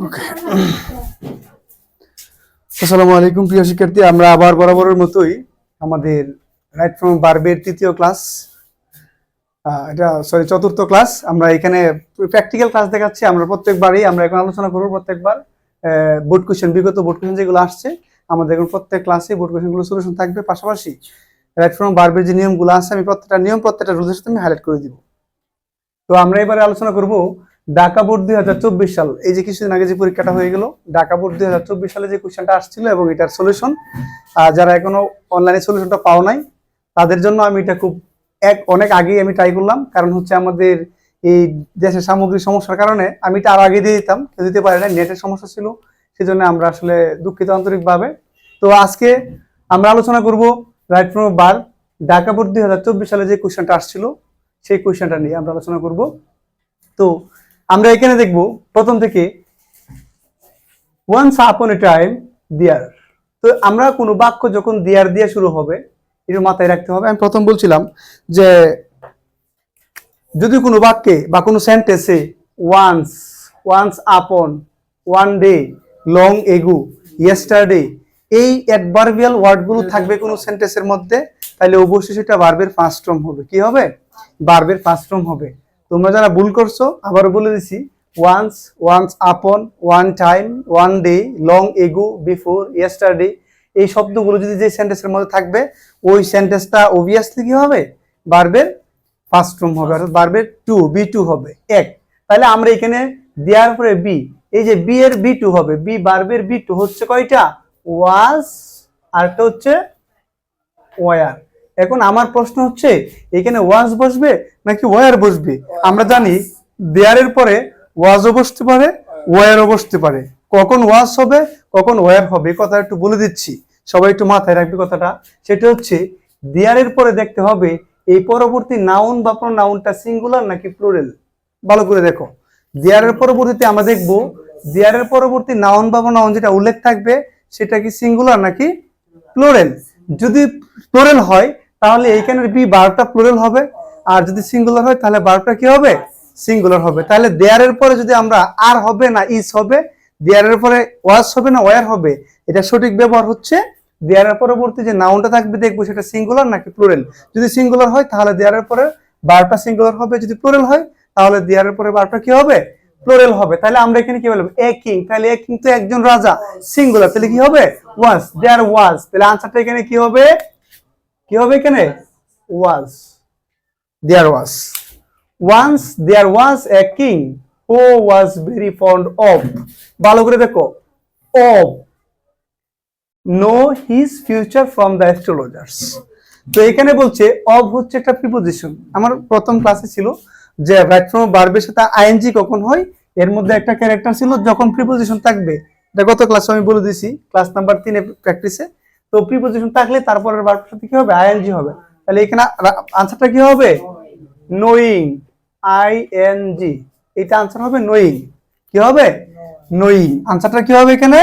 ওকে, আসসালামু আলাইকুম প্রিয় শিক্ষার্থী। আমরা আবার বরাবরের মতোই আমাদের রাইট ফ্রম ভার্বের তৃতীয় ক্লাস, চতুর্থ ক্লাস। আমরা এখানে প্র্যাকটিক্যাল ক্লাস দেখাচ্ছি। আমরা প্রত্যেকবারই আমরা এখন আলোচনা করবো প্রত্যেকবার বোর্ড কোশ্চেন, বিগত বোর্ড কোশ্চেন যেগুলো আসছে আমাদের এখন প্রত্যেক ক্লাসে বোর্ড কোশ্চেনগুলো সলিউশন থাকবে। পাশাপাশি রাইট ফ্রম ভার্বের যে নিয়মগুলো আছে আমি প্রত্যেকটা নিয়ম প্রত্যেকটা রুলের সাথে আমি হাইলাইট করে দিব। তো আমরা এবারে আলোচনা করব ঢাকা বোর্ড 2024 সাল, এই যে কিছুদিন আগে যে পরীক্ষাটা হয়ে গেল, ঢাকা বোর্ড 2024 সালে যে কোশ্চেনটা আসছিল এবং এটার সলিউশন, যারা এখনো অনলাইনে সলিউশনটা পাও নাই তাদের জন্য আমি এটা খুব অনেক আগেই আমি ট্রাই করলাম। কারণ হচ্ছে আমাদের এই দেশের সামগ্রিক সমস্যার কারণে আমি এটা আরো আগে দিয়ে দিতাম, কেউ দিতে পারে না, নেটের সমস্যা ছিল, সেজন্য আমরা আসলে দুঃখিত আন্তরিকভাবে। তো আজকে আমরা আলোচনা করব right from verb Dhaka board 2024 সালে যে কোশ্চেনটা আসছিল সেই কোশ্চেনটা নিয়ে আমরা আলোচনা করব। তো আমরা এখানে দেখব প্রথম থেকে ওয়ান্স আপন এ টাইম দেয়ার। তো আমরা কোনো বাক্য যখন দেয়ার দিয়ে শুরু হবে এটা মাথায় রাখতে হবে। আমি প্রথম বলছিলাম যে যদি কোনো বাক্যে বা কোনো সেন্টেন্সে once, once upon, one day, long ago, yesterday এই অ্যাডভার্বিয়াল ওয়ার্ডগুলো থাকবে কোনো সেন্টেন্সের মধ্যে, তাহলে অবশ্যই সেটা ভার্বের ফার্স্ট ফর্ম হবে। কি হবে? ভার্বের ফার্স্ট ফর্ম হবে। তোমরা যারা ভুল করছো আবারও বলে দিছি, once, once upon, one time, one day, long ago, before, yesterday এই শব্দগুলো যদি যে সেন্টেন্সের মধ্যে থাকবে ওই সেন্টেন্সটা অবভিয়াসলি কি হবে? ভার্বের ফার্স্ট ফর্ম হবে, অর্থাৎ ভার্বের টু, বি টু হবে এক। তাহলে আমরা এখানে দেওয়ার পরে বি, এই যে বি এর বি টু হবে, বি ভার্বের বি টু হচ্ছে কয়টা? ওয়াজ, আরটা হচ্ছে ওয়ার। এখন আমার প্রশ্ন হচ্ছে এখানে ওয়াজ বসবে নাকি ওয়ার বসবে? আমরা জানি দেয়ারের পরে ওয়াজও বসতে পারে, ওয়ারও বসতে পারে। কখন ওয়াজ হবে কখন ওয়ার হবে কথা একটু বলে দিচ্ছি, সবাই একটু মাথায় রাখবে কথাটা। সেটা হচ্ছে দেয়ারের পরে দেখতে হবে এই পরবর্তী নাউন বা প্রোনাউনটা সিঙ্গুলার নাকি প্লুরাল। ভালো করে দেখো, দেয়ারের পরবর্তীতে আমরা দেখবো দেয়ারের পরবর্তী নাউন বা প্রোনাউন যেটা উল্লেখ থাকবে সেটা কি সিঙ্গুলার নাকি প্লুরাল। যদি প্লুরাল হয় তাহলে এইখানের বি ভার্বটা প্লুরাল হবে, আর যদি সিঙ্গুলার হয় তাহলে ভার্বটা কি হবে? সিঙ্গুলার হবে। তাহলে দেয়ারের পরে যদি আমরা আর হবে না ইজ হবে, দেয়ারের পরে ওয়াজ হবে না ওয়ার হবে, এটা সঠিক ব্যবহার হচ্ছে দেয়ারের পরবর্তী যে নাউনটা থাকবে দেখবো সেটা সিঙ্গুলার নাকি প্লুরাল। যদি সিঙ্গুলার হয় তাহলে দেয়ারের পরে ভার্বটা সিঙ্গুলার হবে, যদি প্লুরাল হয় তাহলে দেয়ারের পরে ভার্বটা কি হবে? প্লুরাল হবে। তাহলে আমরা এখানে কি বলবো? এ কিং, তাহলে এ কিং তো একজন রাজা, সিঙ্গুলার, তাহলে কি হবে? ওয়াজ, দেয়ার ওয়াজ। তাহলে আনসারটা এখানে কি হবে? কি হবে এখানে? Was, there was. Once there was a king who was very fond of, ভালো করে দেখো, of know his future from the astrologers. তো এখানে বলছে অফ হচ্ছে একটা প্রিপোজিশন। আমার প্রথম ক্লাসে ছিল যে রাইট ফ্রম ভার্বের সাথে আইএনজি কখন হয়, এর মধ্যে একটা ক্যারেক্টার ছিল যখন প্রিপোজিশন থাকবে। এটা গত ক্লাসে আমি বলে দিয়েছি, ক্লাস নাম্বার 3 প্র্যাকটিসে। তো প্রিপোজিশন থাকলে তারপরের ভার্বের সাথে কি হবে? আইএনজি হবে। তাহলে এখানে আনসারটা কি হবে? নোয়িং, আইএনজি, এটা আনসার হবে নোয়িং। কি হবে? নোয়িং। আনসারটা কি হবে এখানে?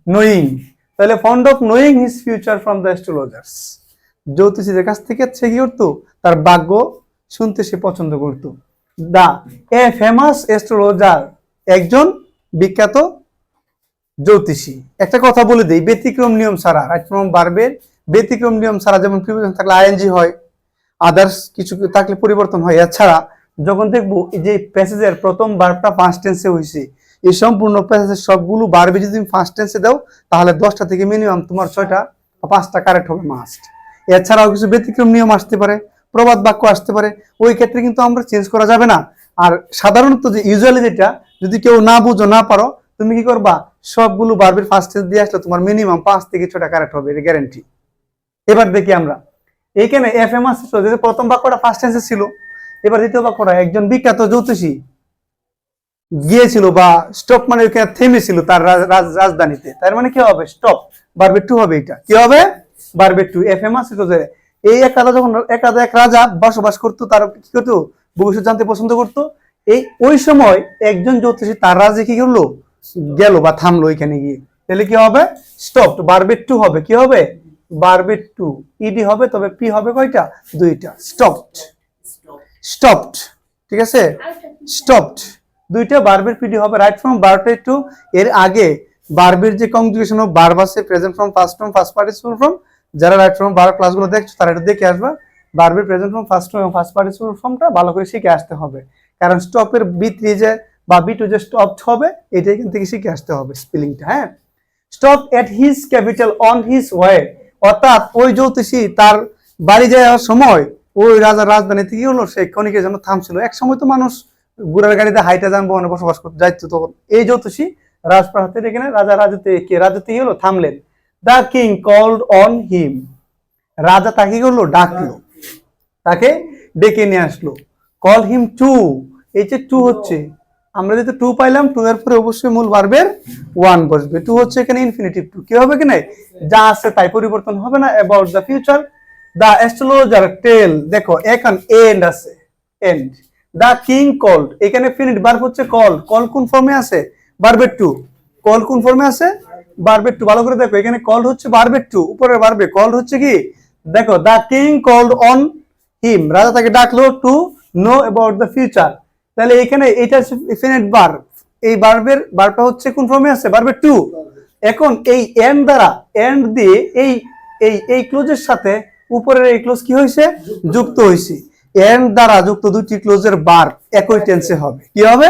নোয়িং। তাহলে fond of knowing his future from the astrologers, জ্যোতিষীদের কাছ থেকে সে কি করতো? তার ভাগ্য শুনতে সে পছন্দ করতো। দা এ ফেমাস অ্যাস্ট্রোলজার, একজন বিখ্যাত জ্যোতিষী। একটা কথা বলে দেই, ব্যতিক্রম নিয়ম ছাড়া রাইট ফ্রম ভার্বের ব্যতিক্রম নিয়ম ছাড়া, যেমন প্রিপোজিশন থাকলে আইএনজি হয়, আদার্স কিছু থাকলে পরিবর্তন হয়। এছাড়া যখন দেখবো যে প্যাসেজের প্রথম ভার্বটা ফার্স্ট টেন্সে হয়েছে, এই সম্পূর্ণ প্যাসেজের সবগুলো ভার্বে যদি তুমি ফার্স্ট টেন্সে দাও তাহলে 10টা থেকে মিনিমাম তোমার 6টা বা 5টা কারেক্ট হবে মাস্ট। এছাড়াও কিছু ব্যতিক্রম নিয়ম আসতে পারে, প্রবাদ বাক্য আসতে পারে, ওই ক্ষেত্রে কিন্তু আমরা চেঞ্জ করা যাবে না। আর সাধারণত যে ইউজুয়ালি যেটা, যদি কেউ না বুঝো না পারো, তুমি কি করবা? সবগুলো ভার্বের ফার্স্ট টেন্স দিয়ে আসলে তোমার মিনিমাম 5 থেকে 6টা কারেক্ট হবে, এটা গ্যারান্টি। এবার দেখি আমরা এইখানে এ ফেমাস প্রথম বাক্যটা ফার্স্ট টেন্সে ছিল। এবার দ্বিতীয় বাক্যটা একজন বিখ্যাত জ্যোতিষী গিয়েছিল বা স্টপ মানে ওখানে থেমেছিল তার রাজধানীতে, তার মানে কি হবে? স্টপ, ভার্ব টু হবে। এটা কি হবে? Verb two. এ ফেমাস এই এক রাজা, যখন এক রাজা বসবাস করতো, তার কি করতো? ভবিষ্যৎ জানতে পছন্দ করতো। এই ওই সময় একজন জ্যোতিষী তার রাজে কি করলো? গেল বা থামলো এখানে গিয়ে, তাহলে কি হবে? স্টপ, ভার্ব টু হবে। কি হবে? Verb two. ইডি হবে, তবে পি হবে কয়টা? 2টা। স্টপড, স্টপড, ঠিক আছে? স্টপড, দুইটা ভার্বের পিডি হবে রাইট ফ্রম ভার্ব টু। এর আগে ভার্বের যে কনজুগেশন অফ ভার্ব আছে present form, past form, first participle form, যারা রাইট ফ্রম ভার্ব ক্লাসগুলো দেখছো তারা এটা দেখে আসবা। ভার্বের প্রেজেন্ট ফর্ম, ফার্স্ট ফর্ম এবং ফার্স্ট পার্টিসিপল ফর্মটা ভালো করে শিখে আসতে হবে, কারণ স্টপের বি3 যে বা বি2 যে স্টপ হবে এটা এখান থেকে শিখে আসতে হবে স্পেলিংটা। হ্যাঁ, stop at his capital on his way, অর্থাৎ ওই জ্যোতিষী তার বাড়ি যাওয়ার সময় ওই রাজার রাজধানীতে কি হলো, সে ক্ষণিকের জন্য থামছিল। এক সময় তো মানুষ ঘোড়ার গাড়িতে হাইটা যানবাহনে বসবাস করতে যাইতো, তখন এই জ্যোতিষী রাজপ্রাসাদের এখানে রাজাতে হলো থামলেন। The king called on him, রাজা তাকে কি করলো, ডাকলো, তাকে ডেকে নিয়ে আসলো। কল হিম টু, এই যে টু হচ্ছে, আমরা যেহেতু টু পাইলাম, টু এর পরে অবশ্যই মূল ভার্বের ওয়ান বসবে। টু হচ্ছে এখানে ইনফিনিটিভ টু, কি হবে কিনা, যা আছে তাই পরিবর্তন হবে না। About the future, the astrologer tell, দেখো এখন এন্ড আছে, এন্ড। দ্য কিং কল্ড, এখানে ফিনিট ভার্ব হচ্ছে কল, কল কোন ফর্মে আছে, ভার্বের টু, কল কোন ফর্মে আছে, ভার্বের টু। ভালো করে দেখো এখানে কল হচ্ছে ভার্বের টু, উপরের ভার্বে কল হচ্ছে কি, দেখো the king called on him, রাজা তাকে ডাকলো to know about the future. তাহলে এখানে এটা ইনফিনিট ভার্ব, এই ভার্বটা হচ্ছে কোন ফর্মে আছে, ভার্বের টু। এখন এই এন্ড দ্বারা, এন্ড দিয়ে এই ক্লোজের সাথে উপরের এই ক্লোজ কি হয়েছে, যুক্ত হয়েছে। এন্ড দ্বারা যুক্ত দুটি ক্লোজের ভার্ব একই টেন্সে হবে, কি হবে,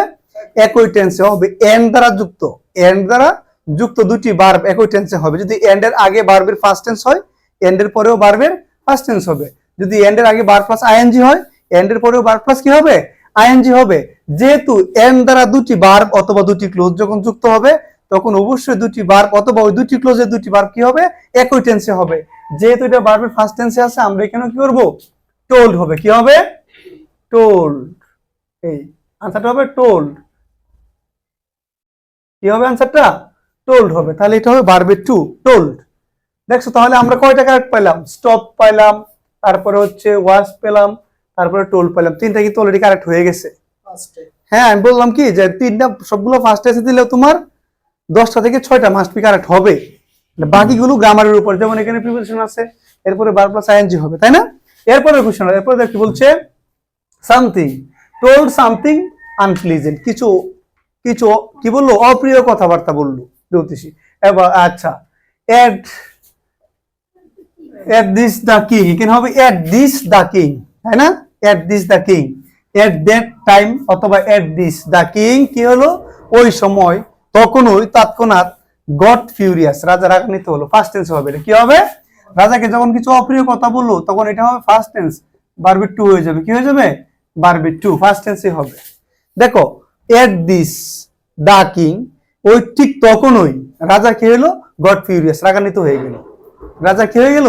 একই টেন্সে হবে। এন্ড দ্বারা যুক্ত, এন্ড দ্বারা যুক্ত দুটি ভার্ব একই টেন্সে হবে। যদি এন্ড এর আগে ভার্বের ফার্স্ট টেন্স হয়, এন্ড এর পরেও ভার্বের ফার্স্ট টেন্স হবে। যদি এন্ড এর আগে ভার্ব প্লাস আইএনজি হয়, এন্ড এর পরেও ভার্ব প্লাস কি হবে, আইএনজি হবে। যেহেতু এন্ড দ্বারা দুটি ভার্ব অথবা দুটি ক্লোজ যখন যুক্ত হবে, তখন অবশ্যই দুটি ভার্ব অথবা ওই দুটি ক্লোজের দুটি ভার্ব কি হবে, একই টেন্সে হবে। যেহেতু এটা ভার্বের ফার্স্ট টেন্সে আছে, আমরা এখানে কি করব, টোল্ড হবে, কি হবে, টোল্ড। এই আনসারটা হবে টোল্ড, কি হবে আনসারটা, টোল্ড হবে। তাহলে এটা হবে ভার্বের টু, টোল্ড। দেখছো তাহলে আমরা কয়টা কারেক্ট পাইলাম, স্টপ পাইলাম, তারপরে হচ্ছে ওয়াজ পেলাম, তারপরে টোল পেলাম, তিনটা কিন্তু অলরেডি কারেক্ট হয়ে গেছে। হ্যাঁ, আমি বললাম কি যে তিনটা সবগুলো ফার্স্ট এসে দিলেও তোমার 10টা থেকে 6টা মাস্ট বি কারেক্ট হবে, বাকিগুলো গ্রামারের উপর। যেমন এখানে প্রিপোজিশন আছে, এরপরে ভার্ব প্লাস আইএনজি হবে, তাই না। এরপরে কোশ্চেন, এরপরে কি বলছে, সামথিং টোল্ড সামথিং আনপ্লিজেন্ট, কিছু কিছু কি বললো, অপ্রিয় কথাবার্তা বললো জ্যোতিষী। এবার আচ্ছা, এট দিস দ্য কিং, এখানে হবে এট দিস দ্য কিং, তাই না, at this the king, at that time অথবা এট দিস দ্য কিং কি হলো, ওই সময়, তখনই, তৎক্ষণাৎ, গট ফিউরিয়াস, রাজা রাগান্বিত হলো, ফার্স্ট টেন্স হবে। এটা কি হবে, রাজাকে যখন কিছু অপ্রিয় কথা বললো তখন এটা হবে ফার্স্ট টেন্স, ভার্বের টু হয়ে যাবে, কি হয়ে যাবে, ভার্বের টু, ফার্স্ট টেন্সে হবে। দেখো এট দিস দ্য কিং, ওই ঠিক তখনই রাজা কি হলো, গট ফিউরিয়াস, রাগান্বিত হয়ে গেল। রাজা কি হয়ে গেল,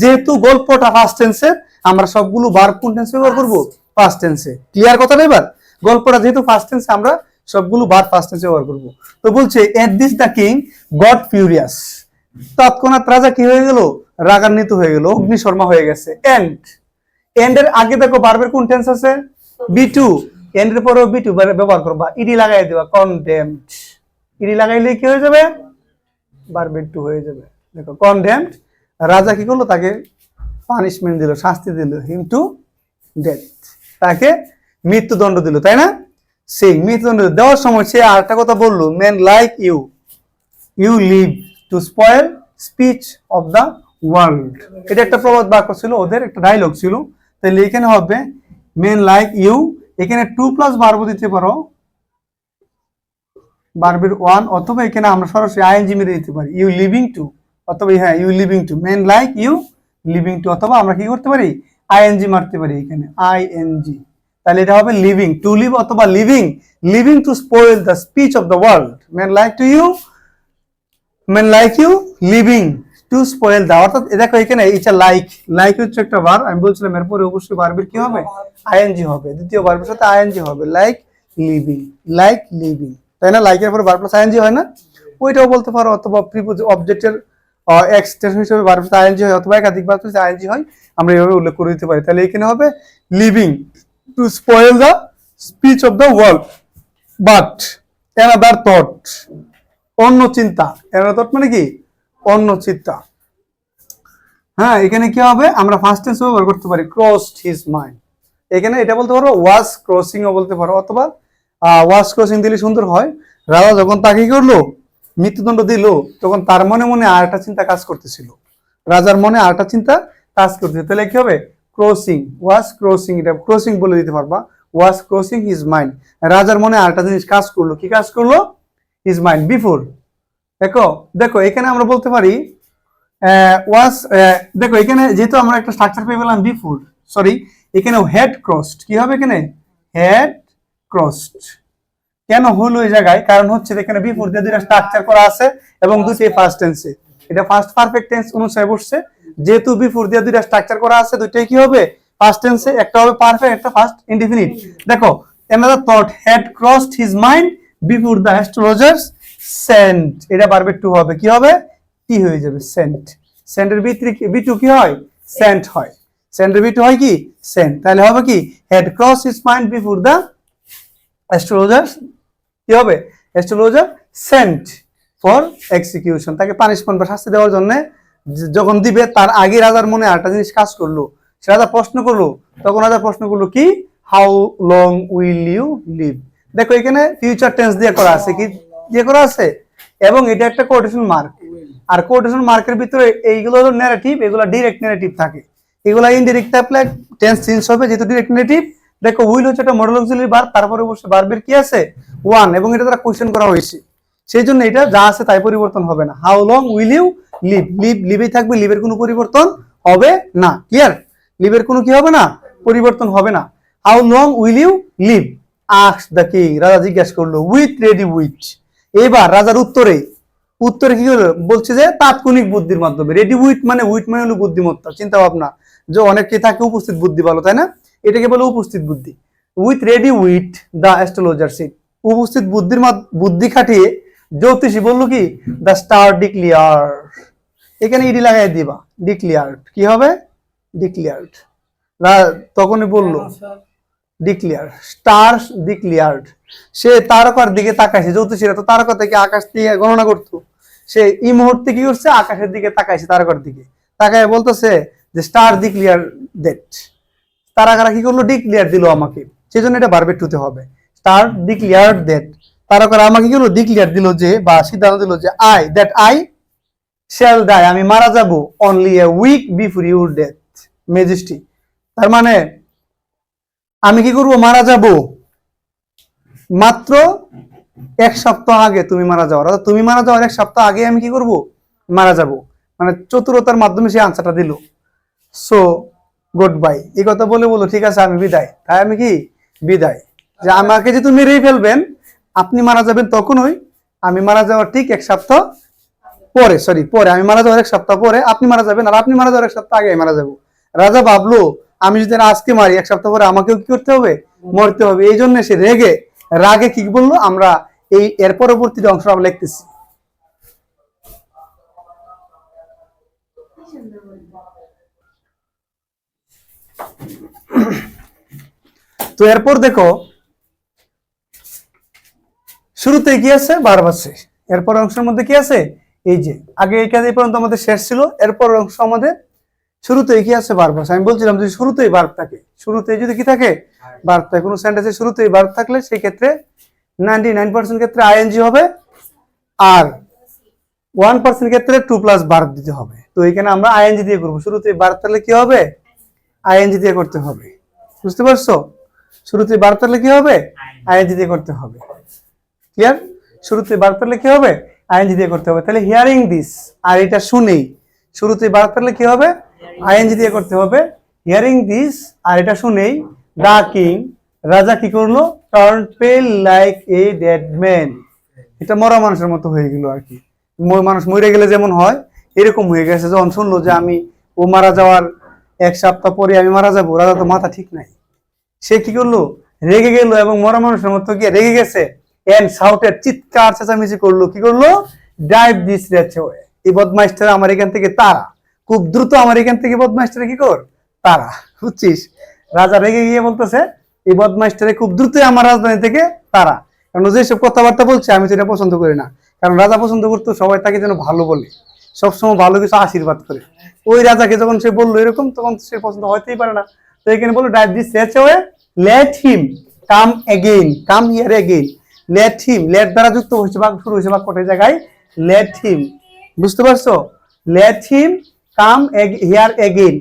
যেহেতু গল্পটা ফার্স্ট টেন্সে, আমরা সবগুলো ভার্ব কোন টেন্সে ব্যবহার করব, ফার্স্ট টেন্সে। ক্লিয়ার কথা না এবার, গল্পটা যেহেতু ফার্স্ট টেন্সে, আমরা সবগুলো ভার্ব ফার্স্ট টেন্সে ব্যবহার করব। তো বলছে at this the king goat furious, তৎক্ষণাৎ রাজা কি হয়ে গেল, রাগান্বিত হয়ে গেল, অগ্নিশর্মা হয়ে গেছে। এন্ড, এন্ড এর আগে দেখো ভার্বের কোন টেন্স আছে, বি2, এন্ড এর পরেও বি2 ব্যবহার করবা, ইডি লাগাই দিবা, কনডেমড, ইডি লাগাইলে কি হয়ে যাবে, ভার্বের টু হয়ে যাবে। দেখো কনডেমড, রাজা কি করলো, তাকে পানিশমেন্ট দিল, শাস্তি দিল, হিম টু ডেথ, তাকে মৃত্যুদণ্ড দিল, তাই না। সেই মৃত্যুদণ্ড দেওয়ার সময় সে আরেকটা কথা বললো, men like you, you live to spoil speech of the world. এটা একটা প্রবাদ বাক্য ছিল, ওদের একটা ডায়লগ ছিল। তাহলে এখানে হবে মেন লাইক ইউ, এখানে টু প্লাস ভার্ব দিতে পারো, ভার্বের ওয়ান, অথবা এখানে আমরা সরাসরি আইএনজি মেরে দিতে পারি, ইউ লিভিং টু, অথবা হ্যাঁ you living to, men like you living to, অথবা আমরা কি করতে পারি, আইএনজি মারতে পারি এখানে, আইএনজি। তাহলে এটা হবে লিভিং টু লিভ, অথবা living, living to spoil the speech of the world, men like to you, men like you living to spoil the, অর্থাৎ দেখো এখানে এটা লাইক, লাইক হচ্ছে একটা ভার্ব, আমি বলছিলাম এরপরে অবশ্যই ভার্বের কি হবে, আইএনজি হবে, দ্বিতীয় ভার্বের সাথে আইএনজি হবে, লাইক লিভিং, লাইক লিভিং, তাই না। লাইকের পরে ভার্ব প্লাস আইএনজি হয় না, ওইটাও বলতে পারো, অথবা প্রিপোজিশন অবজেক্টের এক্সটেনশন হিসেবে ভার্ব প্লাস আইএনজি হয়, অথবা একাধিক ভার্ব প্লাস আইএনজি হয়, আমরা এইভাবে উল্লেখ করে দিতে পারি। তাহলে এখানে হবে living to spoil the speech of the world, but another thought, অন্য চিন্তা, অ্যানাদার থট মানে কি, অন্য চিন্তা। হ্যাঁ, এখানে কি হবে, আমরা ফার্স্ট টেন্স ব্যবহার করতে পারি, ক্রসড হিজ মাইন্ড, এখানে এটা বলতে পারো ওয়াজ ক্রসিং ও বলতে পারো, অথবা ওয়াজ ক্রসিং দিলে সুন্দর হয়। রাজা যখন তাকে কি করলো, মৃত্যুদণ্ড দিল, তখন তার মনে মনে আর একটা চিন্তা কাজ করতেছিল, রাজার মনে আর একটা চিন্তা কাজ করতেছিল। তাহলে কি হবে, ক্রসিং, ওয়াজ ক্রসিং, এটা ক্রসিং বলে দিতে পারবা, ওয়াজ ক্রসিং হিজ মাইন্ড। রাজার মনে আর একটা জিনিস কাজ করলো, কি কাজ করলো, হিজ মাইন্ড বিফোর। দেখো দেখো এখানে আমরা বলতে পারি ওয়াজ, দেখো এখানে যেহেতু আমরা একটা স্ট্রাকচার পেয়ে গেলাম বিফোর, সরি এখানে হেড ক্রসড, কি হবে এখানে, হেড ক্রসড। কেন হলো এই জায়গায়, কারণ হচ্ছে এখানে বিফোর দিয়ে দুইটা স্ট্রাকচার করা আছে এবং দুটোই ফার্স্ট টেন্সে, এটা ফার্স্ট পারফেক্ট টেন্স অনুসারে বসছে। যেহেতু বিফোর দিয়ে দুইটা স্ট্রাকচার করা আছে, দুইটাই কি হবে, ফার্স্ট টেন্সে, একটা হবে পারফেক্ট, একটা ফার্স্ট ইনডিফিনিট। দেখো another thought had crossed his mind before the astrologers sent, এটা ভার্ব টু হবে, কি হবে, টি হয়ে যাবে, সেন্ট। সেন্টের বিটু কি হয়, সেন্ট হয়, সেন্টের বিটু হয় কি, সেন্ট। তাহলে হবে কি, had crossed his mind before the astrologers, কি হবে, অ্যাস্ট্রোলজার সেন্ট ফর এক্সিকিউশন, তাকে পানিশমেন্ট বা শাস্তি দেওয়ার জন্য যখন দিবে, তার আগে রাজার মনে আরেকটা জিনিস কাজ করলো, সে রাজা প্রশ্ন করলো, তখন রাজা প্রশ্ন করলো কি, how long will you live. দেখো এখানে ফিউচার টেন্স দিয়ে করা আছে, কি দিয়ে করা আছে, এবং এটা একটা কোটেশন মার্ক, আর কোটেশন মার্কের ভিতরে এইগুলো হলো ন্যারেটিভ, এগুলো ডিরেক্ট ন্যারেটিভ থাকে, এগুলো ইনডিরেক্ট থাকলে টেন্স চেঞ্জ হবে, যেহেতু ডিরেক্ট ন্যারেটিভ। দেখো উইল হচ্ছে একটা মডেল অক্সিলারি ভার্ব, তারপরে অবশ্য ভার্বের কি আছে, ওয়ান, এবং এটা দ্বারা কোশ্চেন করা হয়েছে, সেই জন্য এটা যা আছে তাই পরিবর্তন হবে না। How long will you live, লিভেই থাকবে, লিভের কোনো পরিবর্তন হবে না, ক্লিয়ার, লিভের কোনো কি হবে না, পরিবর্তন হবে না। How long will you live ask the king, রাজা জিজ্ঞাসা করলো, উইথ রেডি উইট। এবার রাজার উত্তরে কি হলো, বলছে যে তাৎক্ষণিক বুদ্ধির মাধ্যমে, রেডি উইট মানে হলো বুদ্ধিমত্তা, চিন্তা ভাবনা, যে অনেকে থাকে উপস্থিত বুদ্ধি ভালো, তাই না, এটাকে বলে উপস্থিত বুদ্ধি। With ready wit the astrologer said, উপস্থিত বুদ্ধি খাটিয়ে জ্যোতিষী বললো কি, দ্য স্টার ডিক্লিয়ার, এখানে ইডি লাগাই দিবা, ডিক্লিয়ার্ড, কি হবে, ডিক্লিয়ার্ড, তখনই বললো ডিক্লিয়ার, স্টার ডিক্লিয়ার্ড, সে তারকার দিকে তাকাইছে, জ্যোতিষীরা তো তারকা থেকে আকাশ দিয়ে গণনা করতো, সে এই মুহূর্তে কি করছে, আকাশের দিকে তাকাইছে, তারকার দিকে তাকায় বলতেছে যে স্টার ডিক্লিয়ার দ্যাট, তারকারা কি করলো, ডিক্লিয়ার দিল আমাকে, সেজন্য এটা ভার্ব টুতে হবে, স্টার ডিক্লিয়ার দ্যাট, তারকারা আমাকে কি করলো, ডিক্লিয়ার দিল যে, বা সিদ্ধান্ত দিল যে, আই শ্যাল ডাই, আমি মারা যাব, only a week before your death majesty, তার মানে আমি কি করব, মারা যাব মাত্র এক সপ্তাহ আগে, তুমি মারা যাওয়ার, অর্থাৎ তুমি মারা যাওয়ার এক সপ্তাহ আগে আমি কি করব, মারা যাব, মানে চতুরতার মাধ্যমে সে আনসারটা দিল। সো গুড বাই, এই কথা বলে বলো ঠিক আছে আমি বিদায়, তাই আমি কি বিদায়, যে আমাকে যে তুমি মেরেই ফেলবেন, আপনি মারা যাবেন তখনই, আমি মারা যাওয়ার ঠিক এক সপ্তাহ পরে, পরে আমি মারা যাওয়ার এক সপ্তাহ পরে আপনি মারা যাবেন, আর আপনি মারা যাওয়ার এক সপ্তাহ আগে মারা যাবো। রাজা ভাবলো আমি যদি আজকে মারি, এক সপ্তাহ পরে আমাকেও কি করতে হবে, মরতে হবে, এই জন্য সে রাগে কি বললো, আমরা এর পরবর্তী অংশ আমরা লিখতেছি। তো এরপর দেখো শুরুতে কি আছে, ভার্ব আছে, এরপর অংশের মধ্যে কি আছে, এই যে আগে এখানে এই পর্যন্ত আমাদের শেষ ছিল, এরপর অংশ আমাদের শুরুতে কি আছে, ভার্ব আছে। আমি বলছিলাম যদি শুরুতেই ভার্ব থাকে, শুরুতে যদি কি থাকে, ভার্ব থাকে, কোনো সেন্টেন্সে শুরুতেই ভার্ব থাকলে সেই ক্ষেত্রে 99% ক্ষেত্রে আইএনজি হবে, আর 1% ক্ষেত্রে টু প্লাস ভার্ব দিতে হবে। তো এখানে আমরা আইএনজি দিয়ে করবো, শুরুতেই ভার্ব থাকলে কি হবে, আইএনজি দিয়ে করতে হবে, বুঝতে পারছো, শুরুতে ভার্ব থাকলে কি হবে, আইএনজি দিয়ে করতে হবে, ক্লিয়ার, শুরুতে ভার্ব থাকলে কি হবে, আইএনজি দিয়ে করতে হবে। তাহলে হিয়ারিং দিস, আর এটা শুনেই, শুরুতে ভার্ব থাকলে কি হবে, আইএনজি দিয়ে করতে হবে, হিয়ারিং দিস, আর এটা শুনেই, দা কিং, রাজা কি করলো, turn pale like a dead man, এটা মরা মানুষের মতো হয়ে গেল আর কি, মানুষ মরে গেলে যেমন হয় এরকম হয়ে গেছে, যখন শুনলো যে ও মারা যাওয়ার এক সপ্তাহ পরে আমি মারা যাবো, রাজা তো মাথা ঠিক নাই, সে কি করলো, রেগে গেল, এবং মরা মানুষের মতো গিয়ে রেগে গেছে, এন্ড শাউটেড, চিৎকার চেঁচামেচি করলো, কি করলো, ড্রাইভ দিস রেচ অ্যাওয়ে, এই বদমাইশটা আমার এখান থেকে তারা, খুব দ্রুত আমার এখান থেকে বদমাইশটা কি কর, তারা, বুঝছিস, রাজা রেগে গিয়ে বলতেছে এই বদমাইশটারে খুব দ্রুত আমার রাজধানী থেকে তারা, কারণ যেসব কথাবার্তা বলছে আমি তো এটা পছন্দ করি না, কারণ রাজা পছন্দ করতো সবাই তাকে যেন ভালো বলে, সবসময় ভালো কিছু আশীর্বাদ করে, ওই রাজাকে যখন সে বললো এরকম, তখন সে পছন্দ হইতেই পারে না। তো এখানে বললো drive this wretch away, let him come again, come here again. Let him, let দ্বারা যুক্ত হয়েছে বা শুরু হয়েছে বাক্যটার জায়গায় লেট হিম, বুঝতে পারছো? Let him come here again,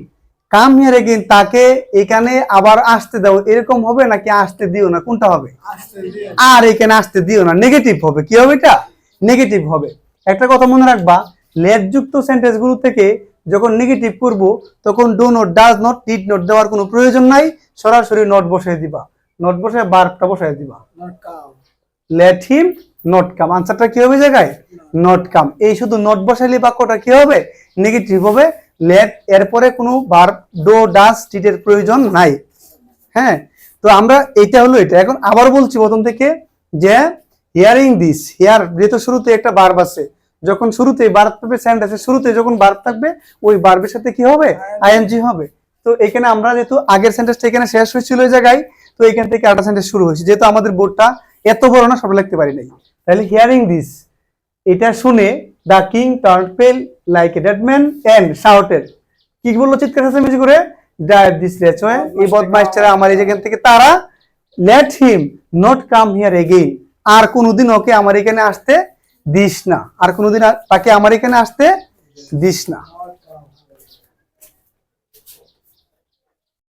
come here again, তাকে এখানে আবার আসতে দাও, এরকম হবে নাকি আসতে দিও না, কোনটা হবে? আর এখানে আসতে দিও না, নেগেটিভ হবে। কি হবে এটা? নেগেটিভ হবে। একটা কথা মনে রাখবা, লেট যুক্ত সেন্টেন্স গুলো থেকে যখন নেগেটিভ করব তখন do not, does not, did not দেওয়ার কোনো প্রয়োজন নাই, সরাসরি নট বসাই দিবা, নট বসায় ভার্বটা বসাই দিবা। লেট হিম নট কাম, আনসারটা কি হবে জায়গায়? Not come. এই শুধু নট বসাইলে বাক্যটা কি হবে? নেগেটিভ হবে। লেট এরপরে কোনো ভার্ব ডো, ডাজ, ডিড এর প্রয়োজন নাই। হ্যাঁ, তো আমরা এটা হলো এটা। এখন আবার বলছি প্রথম থেকে যে হিয়ারিং দিস, হিয়ার যেহেতু শুরুতে একটা ভার্ব আছে, যখন শুরুতে ভার্ব থাকবে সেন্টেন্সের শুরুতে যখন ভার্ব থাকবে ওই ভার্বের সাথে কি হবে? আইএনজি হবে। তো এখানে আমরা যেহেতু আগের সেন্টেন্সটা এখানে শেষ হয়েছিল ওই জায়গায়, তো এখান থেকে আরেকটা সেন্টেন্স শুরু হয়েছে। যেহেতু আমাদের বোর্ডটা এত বড় না, সব লিখতে পারি নাই, তাহলে হিয়ারিং দিস, এটা শুনে the king turn pale like a dead man and shouted, কি বললো চিৎকার চেঁচামেচি করে? ড্রাইভ দিস রেচওয়ে, এই বদমাইশরা আমার এই জায়গা থেকে তারা, let him not come here again, আর কোনোদিন ওকে আমার এখানে আসতে দিস না, আর কোনোদিন তাকে আমার এখানে আসতে দিস না।